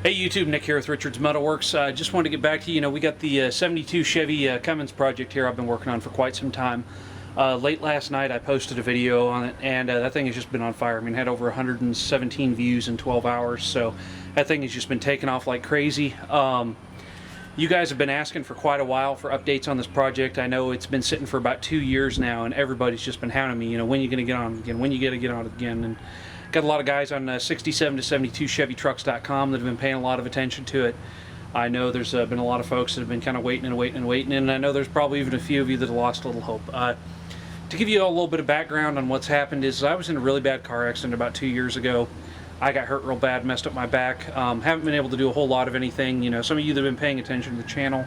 Hey YouTube, Nick here with Richard's Metalworks. Just wanted to get back to you. We got the 72 Chevy Cummins project here I've been working on for quite some time. Late last night I posted a video on it, and that thing has just been on fire. I mean, it had over 117 views in 12 hours, so that thing has just been taking off like crazy. You guys have been asking for quite a while for updates on this project. I know it's been sitting for about 2 years now, and everybody's just been hounding me, when are you going to get on it again, when you going to get on it again. And got a lot of guys on 67 to 72 ChevyTrucks.com that have been paying a lot of attention to it. I know there's been a lot of folks that have been kind of waiting, and I know there's probably even a few of you that have lost a little hope. To give you a little bit of background on what's happened is I was in a really bad car accident about 2 years ago. I got hurt real bad, messed up my back. Haven't been able to do a whole lot of anything. Some of you that have been paying attention to the channel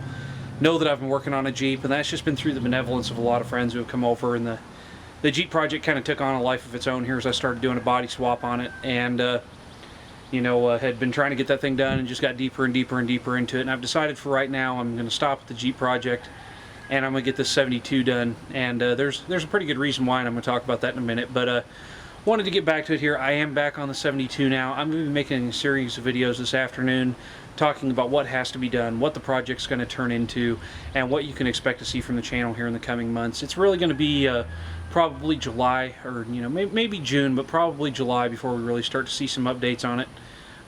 know that I've been working on a Jeep, and that's just been through the benevolence of a lot of friends who have come over, and the Jeep project kind of took on a life of its own here as I started doing a body swap on it, and had been trying to get that thing done and just got deeper and deeper and deeper into it. And I've decided for right now I'm going to stop at the Jeep project, and I'm going to get this 72 done. And there's a pretty good reason why, and I'm going to talk about that in a minute. But wanted to get back to it here. I am back on the 72 now. I'm going to be making a series of videos this afternoon talking about what has to be done, what the project's going to turn into, and what you can expect to see from the channel here in the coming months. It's really going to be probably July, or maybe June, but probably July before we really start to see some updates on it.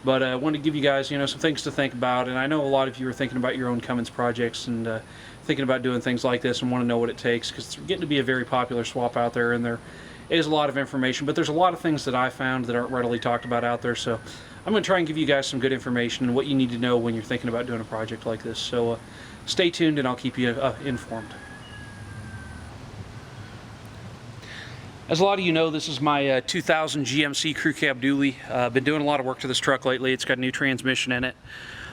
But I want to give you guys some things to think about, and I know a lot of you are thinking about your own Cummins projects and thinking about doing things like this and want to know what it takes, because it's getting to be a very popular swap out there, and there is a lot of information, but there's a lot of things that I found that aren't readily talked about out there. So I'm going to try and give you guys some good information and what you need to know when you're thinking about doing a project like this. So stay tuned and I'll keep you informed. As a lot of you know, this is my 2000 GMC Crew Cab Dually. Been doing a lot of work to this truck lately. It's got a new transmission in it.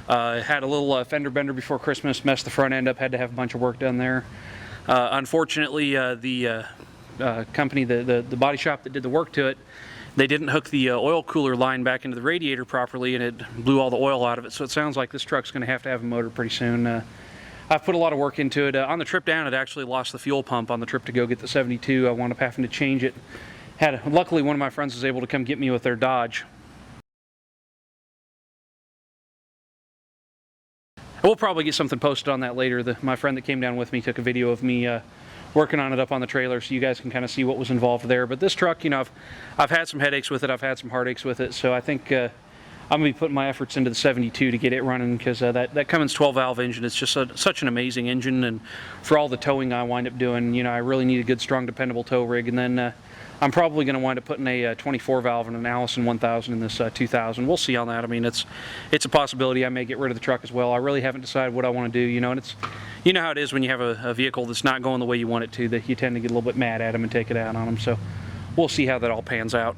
Had a little fender bender before Christmas, messed the front end up, had to have a bunch of work done there. Unfortunately, the company, the body shop that did the work to it, they didn't hook the oil cooler line back into the radiator properly, and it blew all the oil out of it. So it sounds like this truck's going to have a motor pretty soon. I've put a lot of work into it. On the trip down, it actually lost the fuel pump on the trip to go get the 72. I wound up having to change it. Luckily, one of my friends was able to come get me with their Dodge. We'll probably get something posted on that later. My friend that came down with me took a video of me working on it up on the trailer, so you guys can kind of see what was involved there. But this truck, I've had some headaches with it, I've had some heartaches with it, so I think I'm going to be putting my efforts into the 72 to get it running, because that Cummins 12-valve engine is just such an amazing engine, and for all the towing I wind up doing, I really need a good, strong, dependable tow rig. And then I'm probably going to wind up putting a 24-valve and an Allison 1000 in this 2000. We'll see on that. I mean, it's a possibility I may get rid of the truck as well. I really haven't decided what I want to do, and it's, how it is when you have a vehicle that's not going the way you want it to, that you tend to get a little bit mad at them and take it out on them. So we'll see how that all pans out.